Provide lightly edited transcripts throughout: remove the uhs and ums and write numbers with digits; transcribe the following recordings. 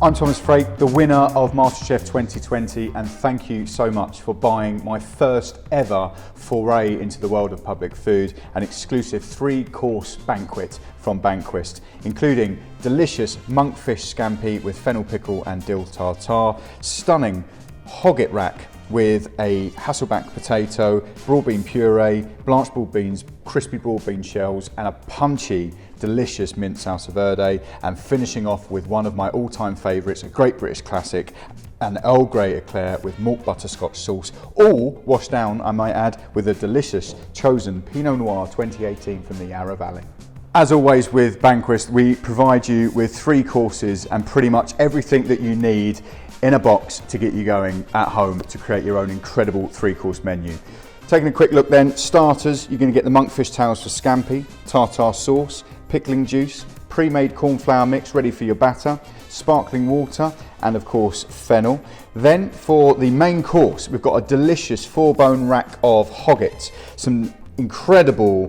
I'm Thomas Frake, the winner of Masterchef 2020, and thank you so much for buying my first ever foray into the world of public food, an exclusive 3-course banquet from Banquist, including delicious monkfish scampi with fennel pickle and dill tartare, stunning hogget rack with a Hasselback potato, broad bean puree, blanched broad beans, crispy broad bean shells, and a punchy, delicious mint salsa verde, and finishing off with one of my all-time favourites, a great British classic, an Earl Grey eclair with malt butterscotch sauce, all washed down, I might add, with a delicious chosen Pinot Noir 2018 from the Yarra Valley. As always with Banquist, we provide you with 3 courses and pretty much everything that you need in a box to get you going at home to create your own incredible 3-course menu. Taking a quick look then, starters, you're going to get the monkfish tails for scampi, tartare sauce, pickling juice, pre-made corn flour mix ready for your batter, sparkling water, and of course fennel. Then for the main course, we've got a delicious 4-bone rack of hogget, some incredible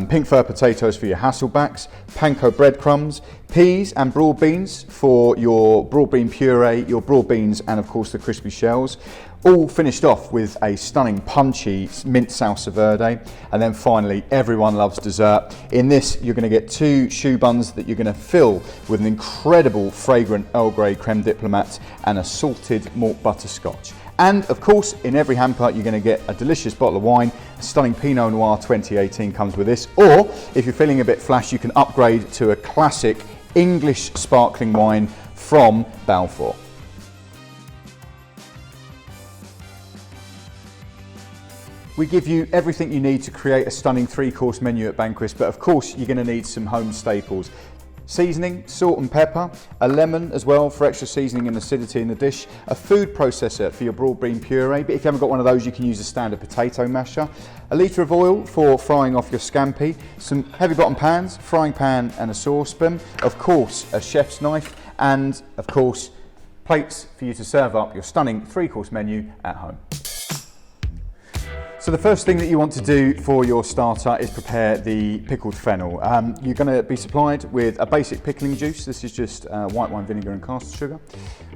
pink fir potatoes for your Hasselbacks, panko breadcrumbs, peas and broad beans for your broad bean puree, your broad beans, and of course the crispy shells. All finished off with a stunning punchy mint salsa verde. And then finally, everyone loves dessert. In this, you're going to get 2 choux buns that you're going to fill with an incredible fragrant Earl Grey creme diplomat and a salted malt butterscotch. And of course, in every hamper, you're going to get a delicious bottle of wine. A stunning Pinot Noir 2018 comes with this. Or if you're feeling a bit flash, you can upgrade to a classic English sparkling wine from Balfour. We give you everything you need to create a stunning 3-course menu at Banquist, but of course you're going to need some home staples. Seasoning, salt and pepper, a lemon as well for extra seasoning and acidity in the dish, a food processor for your broad bean puree, but if you haven't got one of those you can use a standard potato masher, a litre of oil for frying off your scampi, some heavy bottom pans, frying pan and a saucepan, of course a chef's knife, and of course plates for you to serve up your stunning 3-course menu at home. So the first thing that you want to do for your starter is prepare the pickled fennel. You're going to be supplied with a basic pickling juice. This is just white wine vinegar and caster sugar.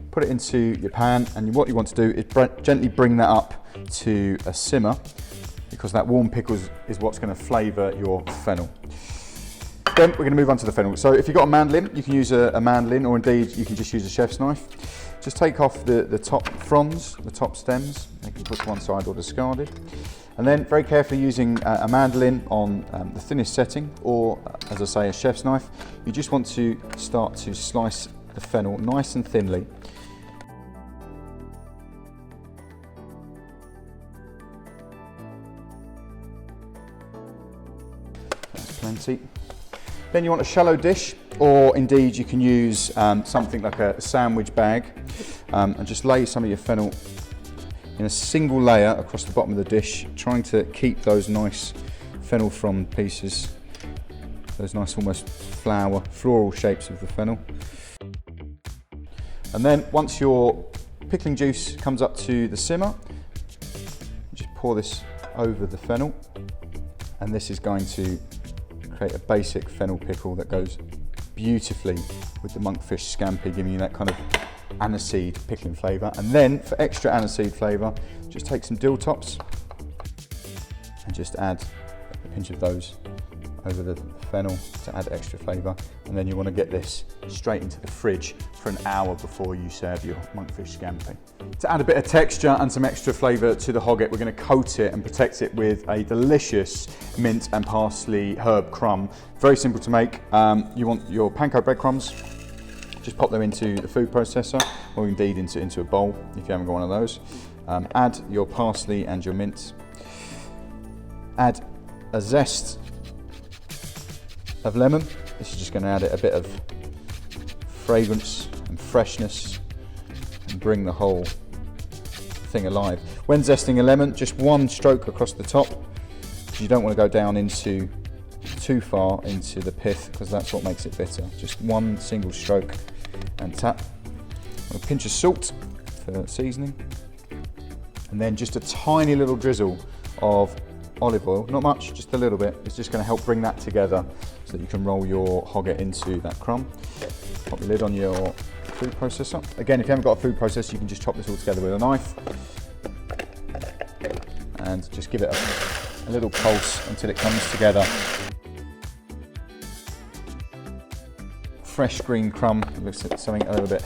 Put it into your pan, and what you want to do is gently bring that up to a simmer, because that warm pickle is what's going to flavour your fennel. Then we're going to move on to the fennel. So if you've got a mandolin, you can use a mandolin, or indeed you can just use a chef's knife. Just take off the top fronds, the top stems. They can put to one side or discarded. And then very carefully using a mandolin on the thinnest setting, or as I say, a chef's knife, you just want to start to slice the fennel nice and thinly. That's plenty. Then you want a shallow dish, or indeed you can use something like a sandwich bag, and just lay some of your fennel in a single layer across the bottom of the dish, trying to keep those nice fennel frond pieces, those nice almost floral shapes of the fennel. And then once your pickling juice comes up to the simmer, just pour this over the fennel, and this is going to create a basic fennel pickle that goes beautifully with the monkfish scampi, giving you that kind of aniseed pickling flavour. And then for extra aniseed flavour, just take some dill tops and just add a pinch of those over the fennel to add extra flavour. And then you want to get this straight into the fridge for an hour before you serve your monkfish scampi. To add a bit of texture and some extra flavour to the hogget, we're going to coat it and protect it with a delicious mint and parsley herb crumb. Very simple to make. You want your panko breadcrumbs. Just pop them into the food processor, or indeed into a bowl if you haven't got one of those. Add your parsley and your mint. Add a zest of lemon. This is just going to add a bit of fragrance and freshness and bring the whole thing alive. When zesting a lemon, just one stroke across the top, because you don't want to go down into too far into the pith, because that's what makes it bitter. Just one single stroke and tap. A pinch of salt for seasoning, and then just a tiny little drizzle of olive oil, not much, just a little bit. It's just going to help bring that together so that you can roll your hogget into that crumb. Pop your lid on your food processor. Again, if you haven't got a food processor, you can just chop this all together with a knife and just give it a little pulse until it comes together. Fresh green crumb, it looks like something a little bit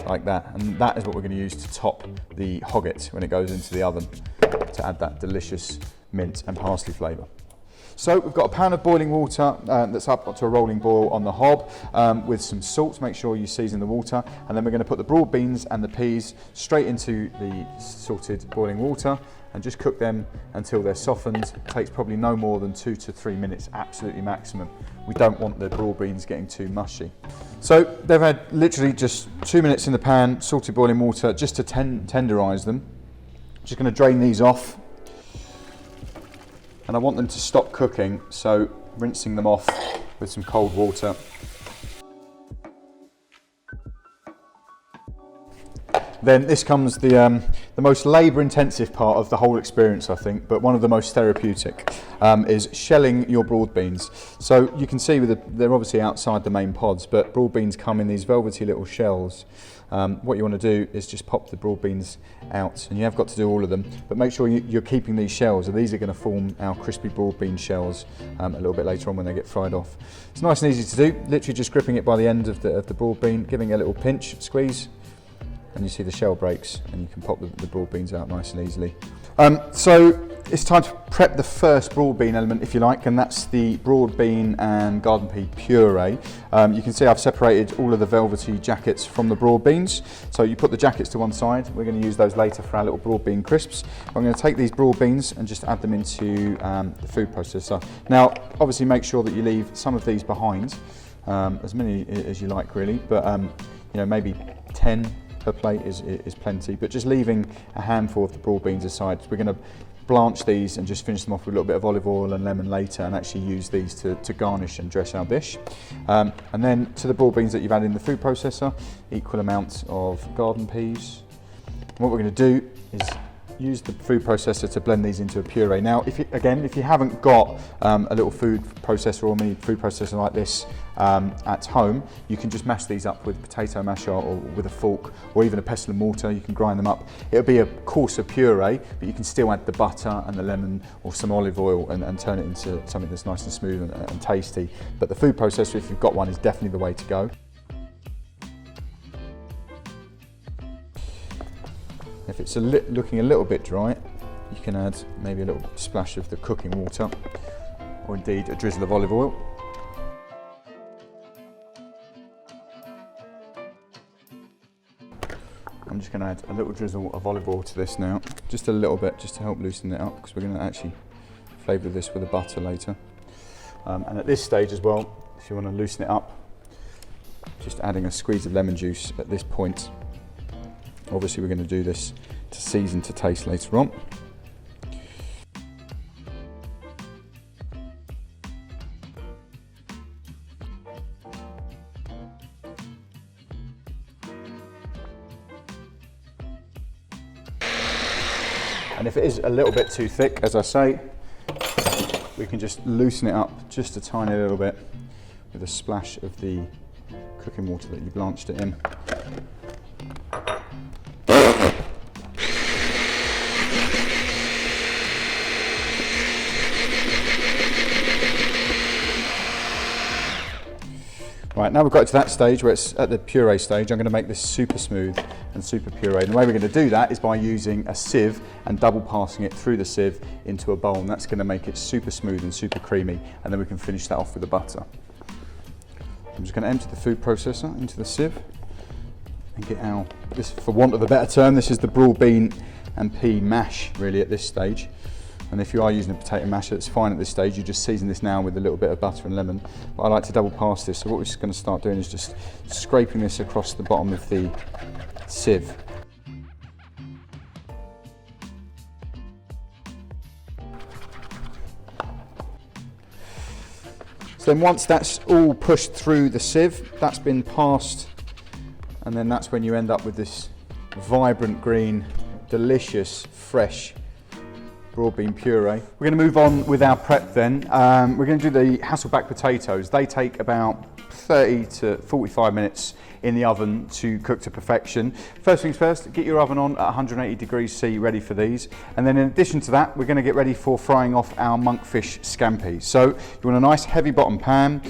like that, and that is what we're going to use to top the hogget when it goes into the oven to add that delicious mint and parsley flavour. So we've got a pan of boiling water that's up to a rolling boil on the hob with some salt. Make sure you season the water, and then we're going to put the broad beans and the peas straight into the salted boiling water and just cook them until they're softened. It takes probably no more than 2 to 3 minutes, absolutely maximum. We don't want the broad beans getting too mushy. So they've had literally just 2 minutes in the pan, salted boiling water, just to tenderise them. Just going to drain these off. And I want them to stop cooking, so rinsing them off with some cold water. Then this comes the most labour-intensive part of the whole experience, I think, but one of the most therapeutic, is shelling your broad beans. So you can see they're obviously outside the main pods, but broad beans come in these velvety little shells. What you want to do is just pop the broad beans out, and you have got to do all of them, but make sure you're keeping these shells, and these are going to form our crispy broad bean shells a little bit later on when they get fried off. It's nice and easy to do, literally just gripping it by the end of the broad bean, giving it a little pinch, squeeze, and you see the shell breaks, and you can pop the broad beans out nice and easily. So it's time to prep the first broad bean element, if you like, and that's the broad bean and garden pea puree. You can see I've separated all of the velvety jackets from the broad beans. So you put the jackets to one side. We're going to use those later for our little broad bean crisps. I'm going to take these broad beans and just add them into the food processor. Now, obviously make sure that you leave some of these behind, as many as you like really, but you know, maybe 10 per plate is plenty, but just leaving a handful of the broad beans aside. We're going to blanch these and just finish them off with a little bit of olive oil and lemon later, and actually use these to garnish and dress our dish. And then to the broad beans that you've added in the food processor, equal amounts of garden peas. And what we're going to do is use the food processor to blend these into a puree. Now, if you haven't got a little food processor or mini food processor like this at home, you can just mash these up with potato masher or with a fork, or even a pestle and mortar. You can grind them up. It'll be a coarser puree, but you can still add the butter and the lemon or some olive oil and turn it into something that's nice and smooth and tasty. But the food processor, if you've got one, is definitely the way to go. If it's looking a little bit dry, you can add maybe a little splash of the cooking water, or indeed a drizzle of olive oil. I'm just going to add a little drizzle of olive oil to this now, just a little bit, just to help loosen it up, because we're going to actually flavour this with the butter later. And at this stage as well, if you want to loosen it up, just adding a squeeze of lemon juice at this point. Obviously we're going to do this to season to taste later on. And if it is a little bit too thick, as I say, we can just loosen it up just a tiny little bit with a splash of the cooking water that you blanched it in. Right, now we've got to that stage where it's at the puree stage. I'm going to make this super smooth and super puree. And the way we're going to do that is by using a sieve and double passing it through the sieve into a bowl. And that's going to make it super smooth and super creamy. And then we can finish that off with the butter. I'm just going to empty the food processor into the sieve and get our, this, for want of a better term, this is the broad bean and pea mash really at this stage. And if you are using a potato masher, that's fine at this stage. You just season this now with a little bit of butter and lemon. But I like to double pass this. So what we're just going to start doing is just scraping this across the bottom of the sieve. So then once that's all pushed through the sieve, that's been passed, and then that's when you end up with this vibrant green, delicious, fresh broad bean puree. We're going to move on with our prep then. We're going to do the Hasselback potatoes. They take about 30 to 45 minutes in the oven to cook to perfection. First things first, get your oven on at 180 degrees C ready for these. And then in addition to that, we're going to get ready for frying off our monkfish scampi. So you want a nice heavy bottom pan.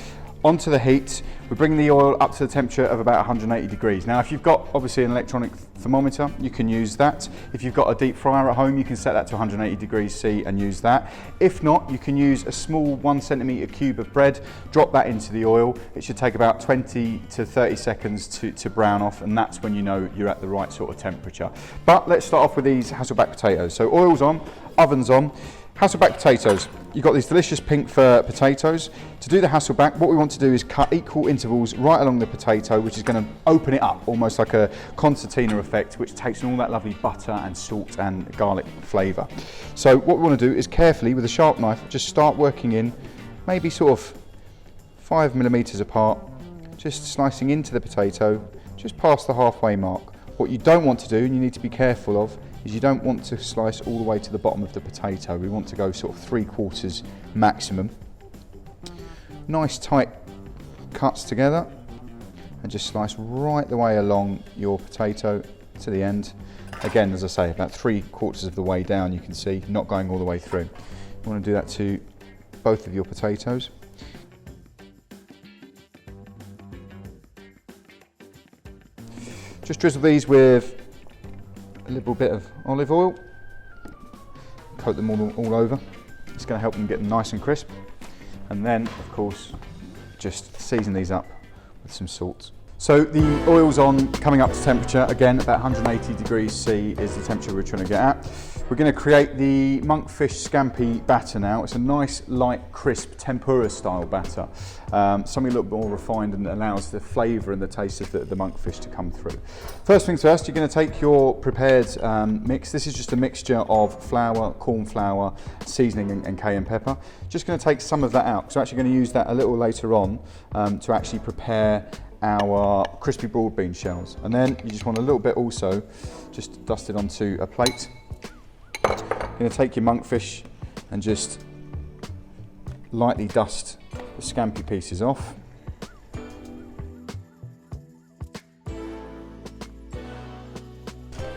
Onto the heat, we bring the oil up to the temperature of about 180 degrees. Now, if you've got obviously an electronic thermometer, you can use that. If you've got a deep fryer at home, you can set that to 180 degrees C and use that. If not, you can use a small 1 centimetre cube of bread, drop that into the oil. It should take about 20 to 30 seconds to brown off, and that's when you know you're at the right sort of temperature. But let's start off with these Hasselback potatoes. So oil's on, oven's on. Hasselback potatoes, you've got these delicious pink fir potatoes. To do the Hasselback, what we want to do is cut equal intervals right along the potato, which is going to open it up, almost like a concertina effect, which takes in all that lovely butter and salt and garlic flavour. So what we want to do is carefully, with a sharp knife, just start working in, maybe sort of 5 millimetres apart, just slicing into the potato, just past the halfway mark. What you don't want to do, and you need to be careful of, is you don't want to slice all the way to the bottom of the potato. We want to go sort of 3/4 maximum. Nice tight cuts together, and just slice right the way along your potato to the end. Again, as I say, about 3/4 of the way down, you can see, not going all the way through. You want to do that to both of your potatoes. Just drizzle these with a little bit of olive oil, coat them all over. It's going to help them get nice and crisp. And then, of course, just season these up with some salt. So the oil's on, coming up to temperature. Again, about 180 degrees C is the temperature we're trying to get at. We're going to create the monkfish scampi batter now. It's a nice, light, crisp tempura style batter. Something a little bit more refined and allows the flavour and the taste of the monkfish to come through. First things first, you're going to take your prepared mix. This is just a mixture of flour, corn flour, seasoning and cayenne pepper. Just going to take some of that out, because we're actually going to use that a little later on to actually prepare our crispy broad bean shells. And then you just want a little bit also just dusted onto a plate. You're going to take your monkfish and just lightly dust the scampi pieces off.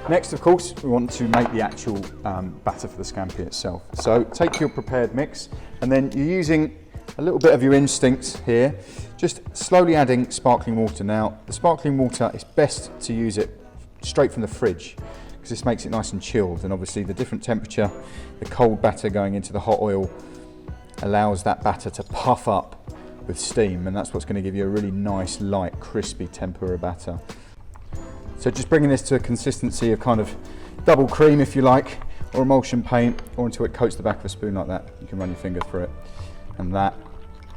Next, of course, we want to make the actual batter for the scampi itself. So take your prepared mix, and then you're using a little bit of your instinct here, just slowly adding sparkling water. Now, the sparkling water, is best to use it straight from the fridge, because this makes it nice and chilled, and obviously the different temperature, the cold batter going into the hot oil allows that batter to puff up with steam, and that's what's going to give you a really nice, light, crispy tempura batter. So just bringing this to a consistency of kind of double cream, if you like, or emulsion paint, or until it coats the back of a spoon like that. You can run your finger through it, and that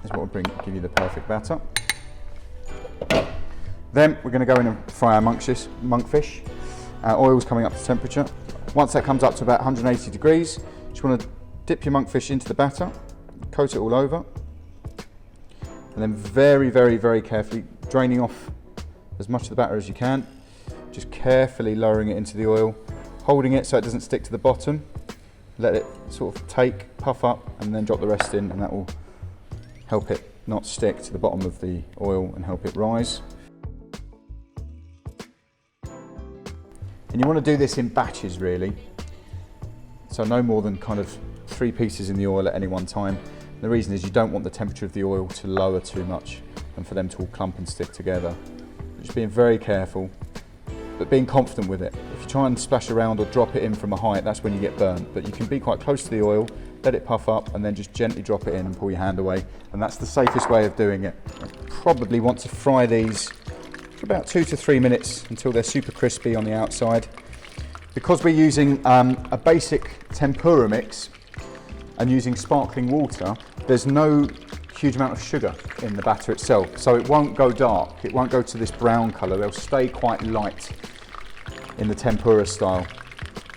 is what will give you the perfect batter. Then we're going to go in and fry our monkfish. Our oil's coming up to temperature. Once that comes up to about 180 degrees, you just want to dip your monkfish into the batter, coat it all over, and then very, very, very carefully draining off as much of the batter as you can, just carefully lowering it into the oil, holding it so it doesn't stick to the bottom. Let it sort of puff up, and then drop the rest in, and that will help it not stick to the bottom of the oil and help it rise. And you want to do this in batches, really. So no more than kind of 3 pieces in the oil at any one time. And the reason is you don't want the temperature of the oil to lower too much and for them to all clump and stick together. Just being very careful, but being confident with it. If you try and splash around or drop it in from a height, that's when you get burnt. But you can be quite close to the oil, let it puff up, and then just gently drop it in and pull your hand away. And that's the safest way of doing it. Probably want to fry these for about 2 to 3 minutes until they're super crispy on the outside. Because we're using a basic tempura mix and using sparkling water, there's no huge amount of sugar in the batter itself, so it won't go dark, it won't go to this brown colour. They'll stay quite light in the tempura style,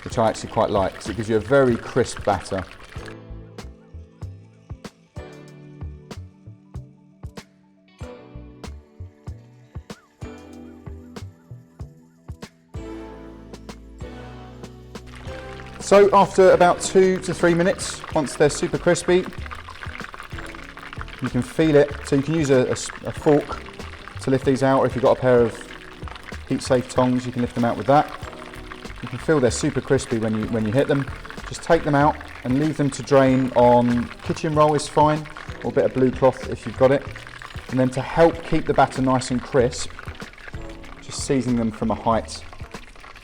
which I actually quite like, because it gives you a very crisp batter. So after about 2 to 3 minutes, once they're super crispy, you can feel it. So you can use a fork to lift these out, or if you've got a pair of heat-safe tongs, you can lift them out with that. You can feel they're super crispy when you hit them. Just take them out and leave them to drain on kitchen roll is fine, or a bit of blue cloth if you've got it. And then to help keep the batter nice and crisp, just seasoning them from a height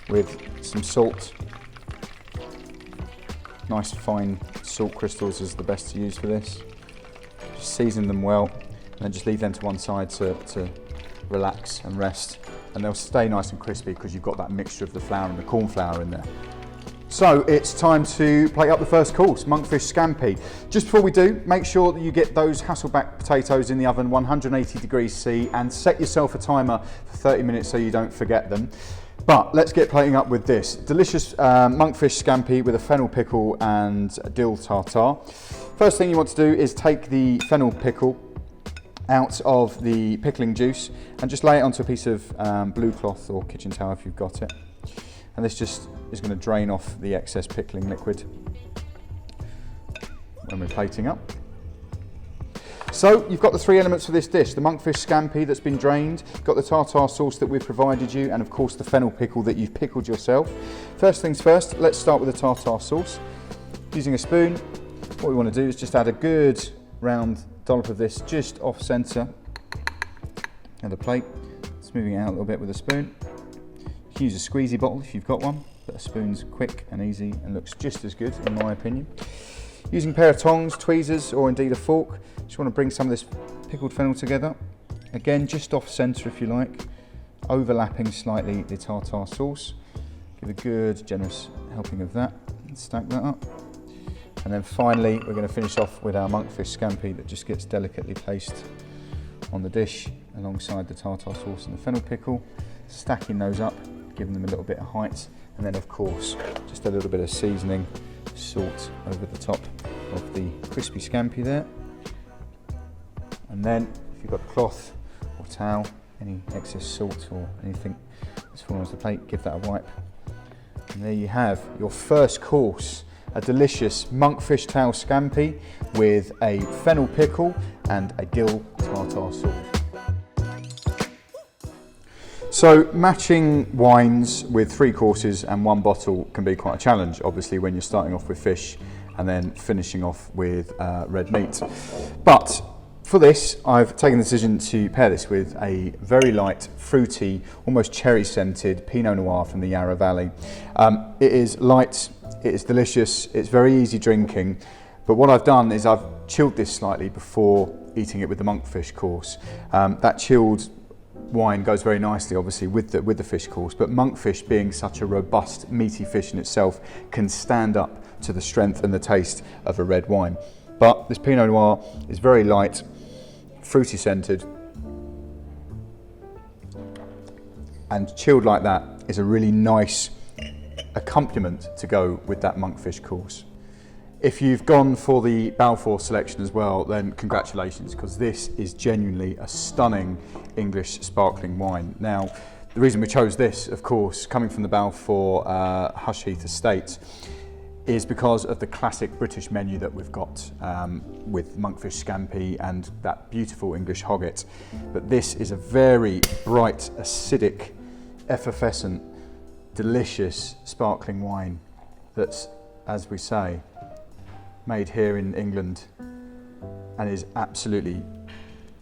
with some salt. Nice fine salt crystals is the best to use for this. Just season them well, and then just leave them to one side to relax and rest. And they'll stay nice and crispy because you've got that mixture of the flour and the corn flour in there. So it's time to plate up the first course, monkfish scampi. Just before we do, make sure that you get those Hasselback potatoes in the oven, 180 degrees C, and set yourself a timer for 30 minutes so you don't forget them. But let's get plating up with this. Delicious monkfish scampi with a fennel pickle and dill tartare. First thing you want to do is take the fennel pickle out of the pickling juice and just lay it onto a piece of blue cloth or kitchen towel if you've got it. And this just is going to drain off the excess pickling liquid when we're plating up. So you've got the three elements for this dish: the monkfish scampi that's been drained, you've got the tartare sauce that we've provided you, and of course the fennel pickle that you've pickled yourself. First things first, let's start with the tartare sauce. Using a spoon, what we want to do is just add a good round dollop of this just off centre of the plate, smoothing it out a little bit with a spoon. You can use a squeezy bottle if you've got one, but a spoon's quick and easy and looks just as good in my opinion. Using a pair of tongs, tweezers, or indeed a fork, just want to bring some of this pickled fennel together. Again, just off centre if you like, overlapping slightly the tartare sauce. Give a good generous helping of that and stack that up. And then finally, we're going to finish off with our monkfish scampi that just gets delicately placed on the dish alongside the tartare sauce and the fennel pickle, stacking those up, giving them a little bit of height, and then of course just a little bit of seasoning, salt over the top of the crispy scampi there. And then if you've got a cloth or towel, any excess salt or anything that's fallen onto the plate, give that a wipe. And there you have your first course, a delicious monkfish tail scampi with a fennel pickle and a dill tartare sauce. So matching wines with 3 courses and 1 bottle can be quite a challenge, obviously, when you're starting off with fish and then finishing off with red meat. But for this, I've taken the decision to pair this with a very light, fruity, almost cherry-scented Pinot Noir from the Yarra Valley. It is light, it is delicious, it's very easy drinking, but what I've done is I've chilled this slightly before eating it with the monkfish course. That chilled wine goes very nicely, obviously, with the fish course, but monkfish, being such a robust, meaty fish in itself, can stand up to the strength and the taste of a red wine. But this Pinot Noir is very light, fruity scented, and chilled like that is a really nice accompaniment to go with that monkfish course. If you've gone for the Balfour selection as well, then congratulations, because this is genuinely a stunning English sparkling wine. Now, the reason we chose this, of course, coming from the Balfour Hush Heath estate, is because of the classic British menu that we've got with monkfish scampi and that beautiful English hogget. But this is a very bright, acidic, effervescent, delicious sparkling wine that's, as we say, made here in England and is absolutely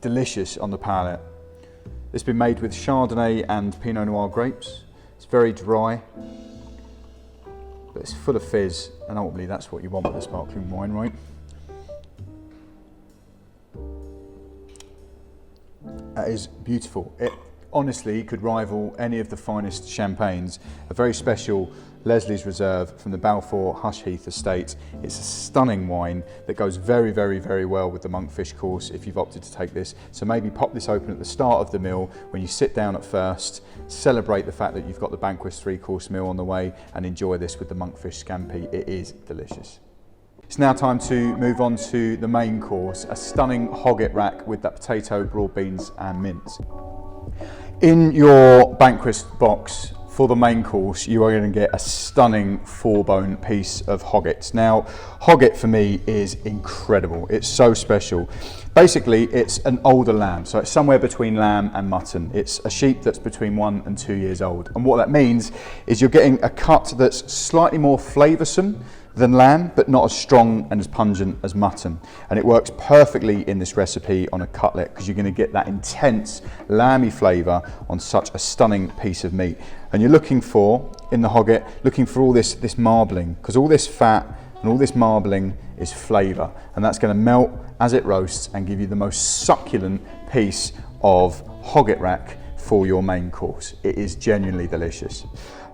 delicious on the palate. It's been made with Chardonnay and Pinot Noir grapes. It's very dry, but it's full of fizz, and ultimately that's what you want with a sparkling wine, right? That is beautiful. It honestly could rival any of the finest champagnes. A very special Leslie's Reserve from the Balfour Hush Heath estate. It's a stunning wine that goes very, very, very well with the monkfish course if you've opted to take this. So maybe pop this open at the start of the meal when you sit down at first, celebrate the fact that you've got the Banquist 3-course meal on the way, and enjoy this with the monkfish scampi. It is delicious. It's now time to move on to the main course, a stunning hogget rack with that potato, broad beans and mince. In your Banquist box for the main course, you are going to get a stunning 4-bone piece of hogget. Now, hogget for me is incredible. It's so special. Basically, it's an older lamb, so it's somewhere between lamb and mutton. It's a sheep that's between 1 and 2 years old. And what that means is you're getting a cut that's slightly more flavoursome than lamb, but not as strong and as pungent as mutton. And it works perfectly in this recipe on a cutlet because you're going to get that intense lamby flavour on such a stunning piece of meat. And you're looking for, in the hogget, looking for all this marbling, because all this fat and all this marbling is flavour, and that's going to melt as it roasts and give you the most succulent piece of hogget rack for your main course. It is genuinely delicious.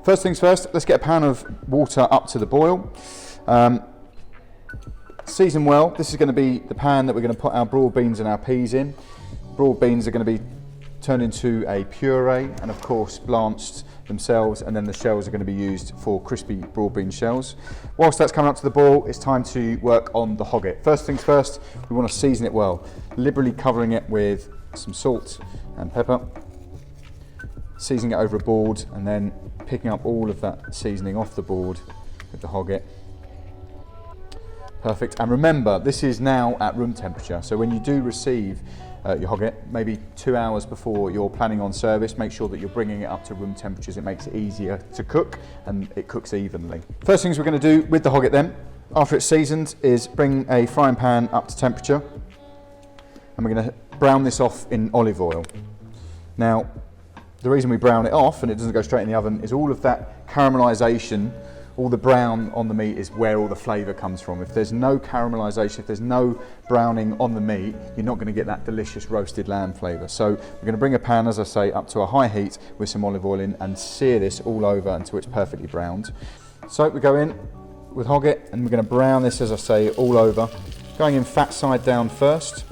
First things first, let's get a pan of water up to the boil. Season well. This is going to be the pan that we're going to put our broad beans and our peas in. Broad beans are going to be turned into a puree and of course blanched themselves, and then the shells are going to be used for crispy broad bean shells. Whilst that's coming up to the boil, it's time to work on the hogget. First things first, we want to season it well, liberally covering it with some salt and pepper, seasoning it over a board and then picking up all of that seasoning off the board with the hogget. Perfect. And remember, this is now at room temperature, so when you do receive your hogget, maybe 2 hours before you're planning on service, make sure that you're bringing it up to room temperatures. It makes it easier to cook and it cooks evenly. First things we're going to do with the hogget then, after it's seasoned, is bring a frying pan up to temperature and we're going to brown this off in olive oil. Now, the reason we brown it off and it doesn't go straight in the oven is all of that caramelisation, all the brown on the meat is where all the flavour comes from. If there's no caramelisation, if there's no browning on the meat, you're not going to get that delicious roasted lamb flavour. So we're going to bring a pan, as I say, up to a high heat with some olive oil in and sear this all over until it's perfectly browned. So we go in with hogget and we're going to brown this, as I say, all over. Going in fat side down first,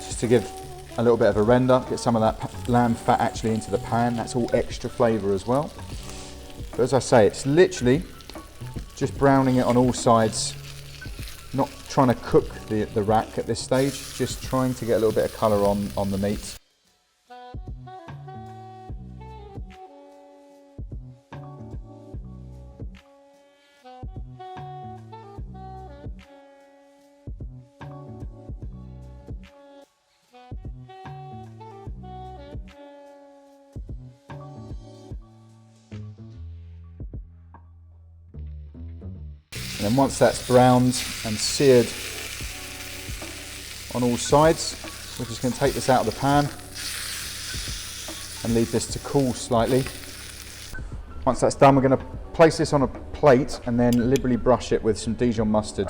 just to give a little bit of a render, get some of that lamb fat actually into the pan. That's all extra flavour as well. But as I say, it's literally just browning it on all sides, not trying to cook the rack at this stage, just trying to get a little bit of colour on the meat. And then once that's browned and seared on all sides, we're just going to take this out of the pan and leave this to cool slightly. Once that's done, we're going to place this on a plate and then liberally brush it with some Dijon mustard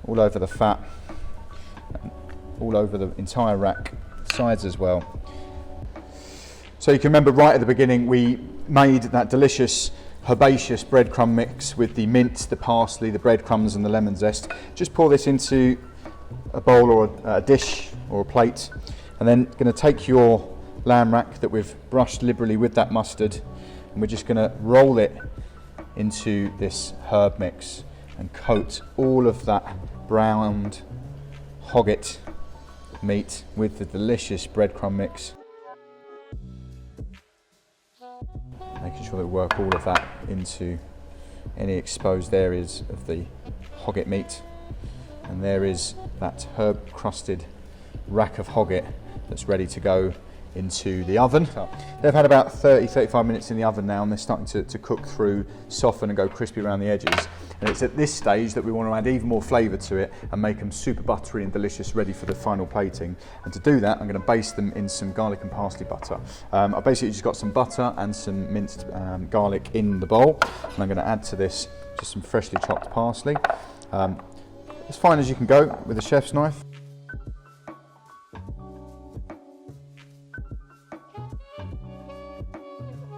all over the fat, all over the entire rack, sides as well. So you can remember right at the beginning we made that delicious herbaceous breadcrumb mix with the mint, the parsley, the breadcrumbs and the lemon zest. Just pour this into a bowl or a dish or a plate, and then going to take your lamb rack that we've brushed liberally with that mustard and we're just going to roll it into this herb mix and coat all of that browned hogget meat with the delicious breadcrumb mix. Making sure that we work all of that into any exposed areas of the hogget meat. And there is that herb crusted rack of hogget that's ready to go into the oven. They've had about 30-35 minutes in the oven now and they're starting to cook through, soften and go crispy around the edges. And it's at this stage that we want to add even more flavour to it and make them super buttery and delicious, ready for the final plating. And to do that, I'm going to baste them in some garlic and parsley butter. I've basically just got some butter and some minced garlic in the bowl, and I'm going to add to this just some freshly chopped parsley. As fine as you can go with a chef's knife.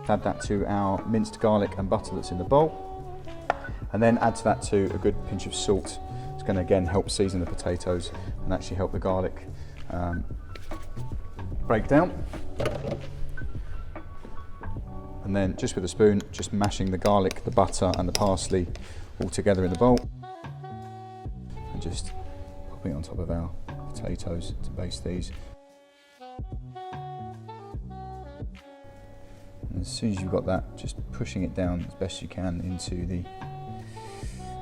Add that to our minced garlic and butter that's in the bowl. And then add to that too a good pinch of salt. It's going to again help season the potatoes and actually help the garlic break down. And then just with a spoon, just mashing the garlic, the butter and the parsley all together in the bowl. And just popping it on top of our potatoes to baste these. And as soon as you've got that, just pushing it down as best you can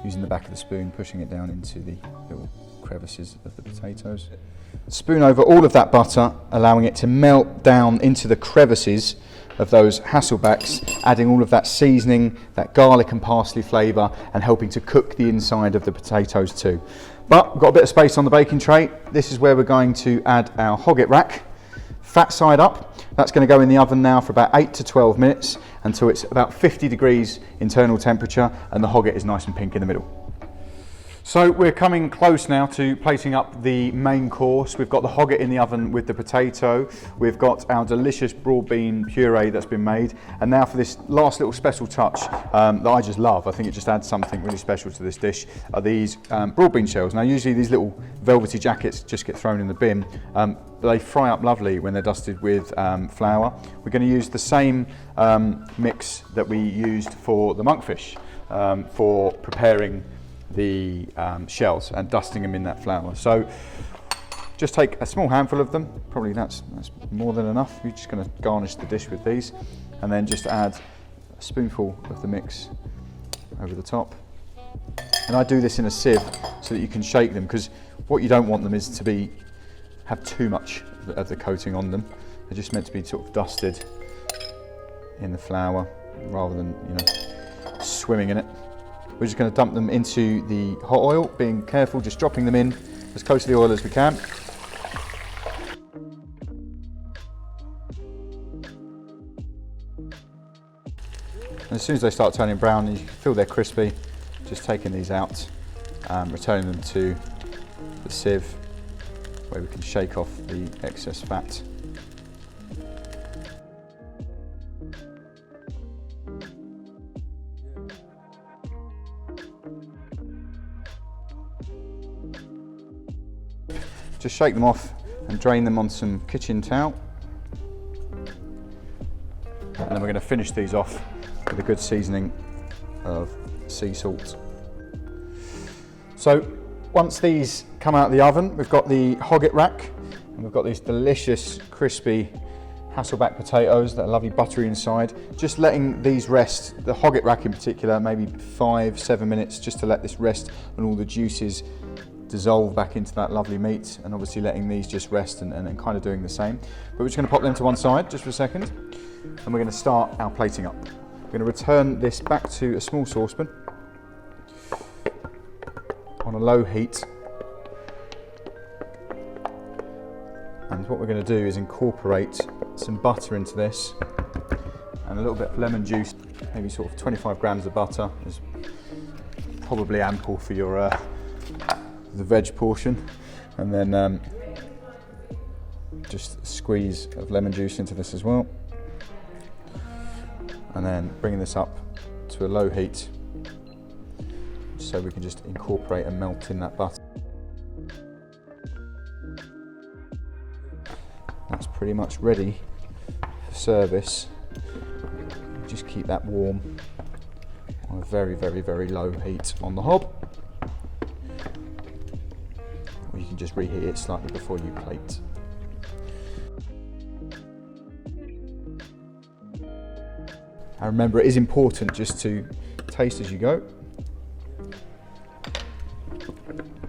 using the back of the spoon, pushing it down into the little crevices of the potatoes. Spoon over all of that butter, allowing it to melt down into the crevices of those Hasselbacks, adding all of that seasoning, that garlic and parsley flavour, and helping to cook the inside of the potatoes too. But we've got a bit of space on the baking tray. This is where we're going to add our hogget rack. Fat side up. That's going to go in the oven now for about 8 to 12 minutes until it's about 50 degrees internal temperature and the hogget is nice and pink in the middle. So we're coming close now to plating up the main course. We've got the hogget in the oven with the potato. We've got our delicious broad bean puree that's been made. And now for this last little special touch that I just love, I think it just adds something really special to this dish, are these broad bean shells. Now usually these little velvety jackets just get thrown in the bin, but they fry up lovely when they're dusted with flour. We're going to use the same mix that we used for the monkfish for preparing the shells and dusting them in that flour. So just take a small handful of them, probably that's more than enough. You're just going to garnish the dish with these and then just add a spoonful of the mix over the top. And I do this in a sieve so that you can shake them, because what you don't want them is to have too much of the coating on them. They're just meant to be sort of dusted in the flour rather than, you know, swimming in it. We're just going to dump them into the hot oil, being careful, just dropping them in as close to the oil as we can. And as soon as they start turning brown and you can feel they're crispy, just taking these out, returning them to the sieve where we can shake off the excess fat. Just shake them off and drain them on some kitchen towel. And then we're going to finish these off with a good seasoning of sea salt. So once these come out of the oven, we've got the hogget rack and we've got these delicious crispy Hasselback potatoes that are lovely buttery inside. Just letting these rest, the hogget rack in particular, maybe 5-7 minutes, just to let this rest and all the juices dissolve back into that lovely meat, and obviously letting these just rest and kind of doing the same. But we're just going to pop them to one side just for a second, and we're going to start our plating up. We're going to return this back to a small saucepan on a low heat, and what we're going to do is incorporate some butter into this and a little bit of lemon juice. Maybe sort of 25 grams of butter is probably ample for your the veg portion, and then just a squeeze of lemon juice into this as well, and then bringing this up to a low heat so we can just incorporate and melt in that butter. That's pretty much ready for service. Just keep that warm on a very, very, very low heat on the hob. Or you can just reheat it slightly before you plate. And remember, it is important just to taste as you go.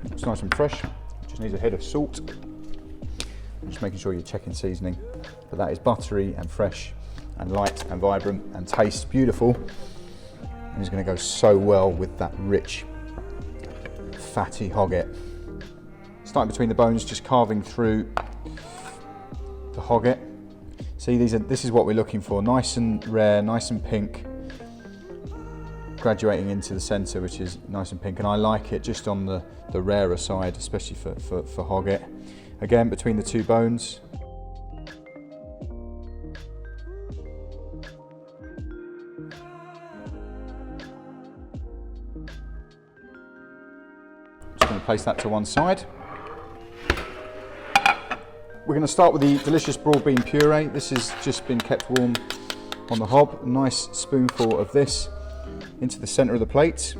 It's nice and fresh, just needs a hit of salt. Just making sure you're checking seasoning, but that is buttery and fresh and light and vibrant and tastes beautiful, and is going to go so well with that rich, fatty hogget. Starting between the bones, just carving through the hogget. See, this is what we're looking for, nice and rare, nice and pink, graduating into the centre, which is nice and pink, and I like it just on the rarer side, especially for hogget. Again, between the two bones. Just going to place that to one side. We're going to start with the delicious broad bean puree. This has just been kept warm on the hob. A nice spoonful of this into the centre of the plate.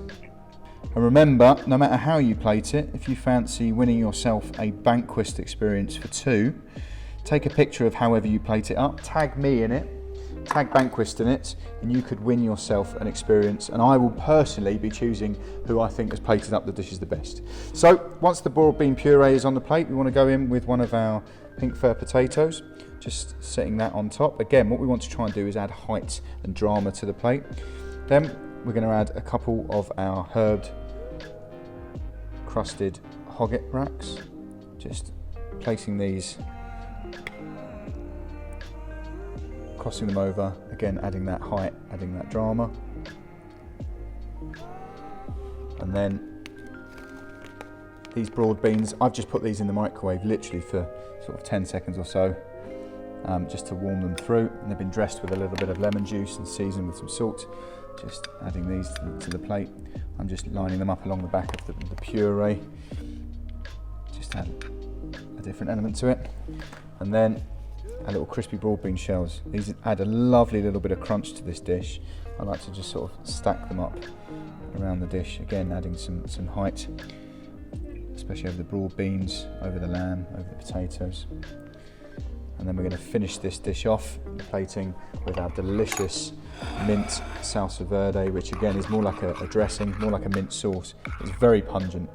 And remember, no matter how you plate it, if you fancy winning yourself a Banquist experience for two, take a picture of however you plate it up, tag me in it, tag Banquist in it, and you could win yourself an experience. And I will personally be choosing who I think has plated up the dishes the best. So once the broad bean puree is on the plate, we want to go in with one of our pink fir potatoes, just setting that on top. Again, what we want to try and do is add height and drama to the plate. Then we're going to add a couple of our herbed crusted hogget racks, just placing these, crossing them over, again adding that height, adding that drama. And then these broad beans, I've just put these in the microwave literally for sort of 10 seconds or so, just to warm them through, and they've been dressed with a little bit of lemon juice and seasoned with some salt. Just adding these to the plate. I'm just lining them up along the back of the puree, just add a different element to it. And then our little crispy broad bean shells. These add a lovely little bit of crunch to this dish. I like to just sort of stack them up around the dish, again adding some height, especially over the broad beans, over the lamb, over the potatoes. And then we're going to finish this dish off, plating with our delicious mint salsa verde, which again is more like a dressing, more like a mint sauce. It's very pungent,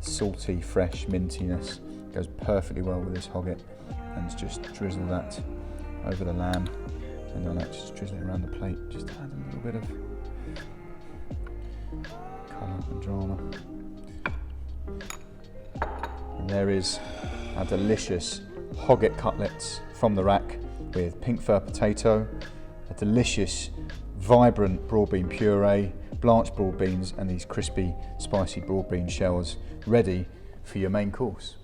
salty, fresh mintiness. Goes perfectly well with this hogget. And just drizzle that over the lamb, and then just drizzle it around the plate, just to add a little bit of colour and drama. And there is our delicious hogget cutlets from the rack with pink fir potato, a delicious vibrant broad bean puree, blanched broad beans, and these crispy spicy broad bean shells ready for your main course.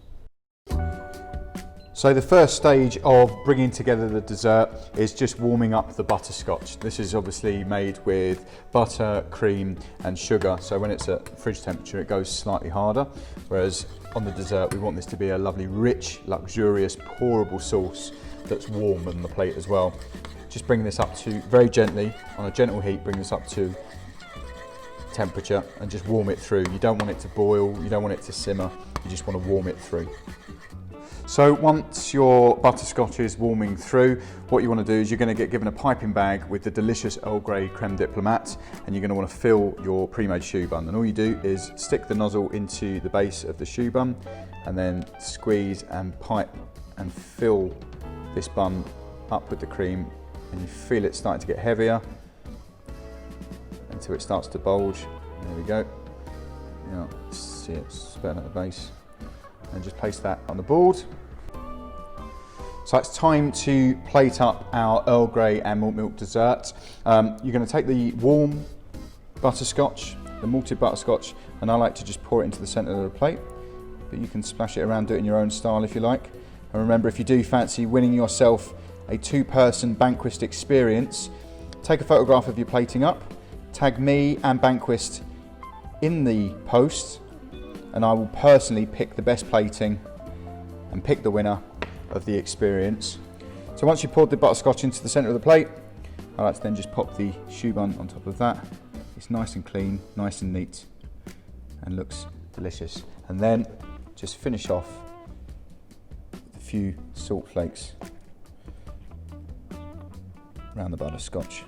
So the first stage of bringing together the dessert is just warming up the butterscotch. This is obviously made with butter, cream and sugar, so when it's at fridge temperature it goes slightly harder, whereas on the dessert we want this to be a lovely rich, luxurious, pourable sauce that's warm on the plate as well. Just bring this up to, very gently, on a gentle heat, bring this up to temperature and just warm it through. You don't want it to boil, you don't want it to simmer, you just want to warm it through. So once your butterscotch is warming through, what you want to do is you're going to get given a piping bag with the delicious Earl Grey creme diplomat, and you're going to want to fill your pre-made choux bun. And all you do is stick the nozzle into the base of the choux bun and then squeeze and pipe and fill this bun up with the cream, and you feel it starting to get heavier until it starts to bulge. There we go. You know, see it spurting at the base. And just place that on the board. So it's time to plate up our Earl Grey and malt milk dessert. You're going to take the warm butterscotch, the malted butterscotch, and I like to just pour it into the centre of the plate, but you can splash it around, do it in your own style if you like. And remember, if you do fancy winning yourself a 2-person Banquist experience, take a photograph of your plating up, tag me and Banquist in the post, and I will personally pick the best plating and pick the winner of the experience. So once you've poured the butterscotch into the centre of the plate, I like to then just pop the choux bun on top of that. It's nice and clean, nice and neat, and looks delicious. And then just finish off with a few salt flakes around the butterscotch.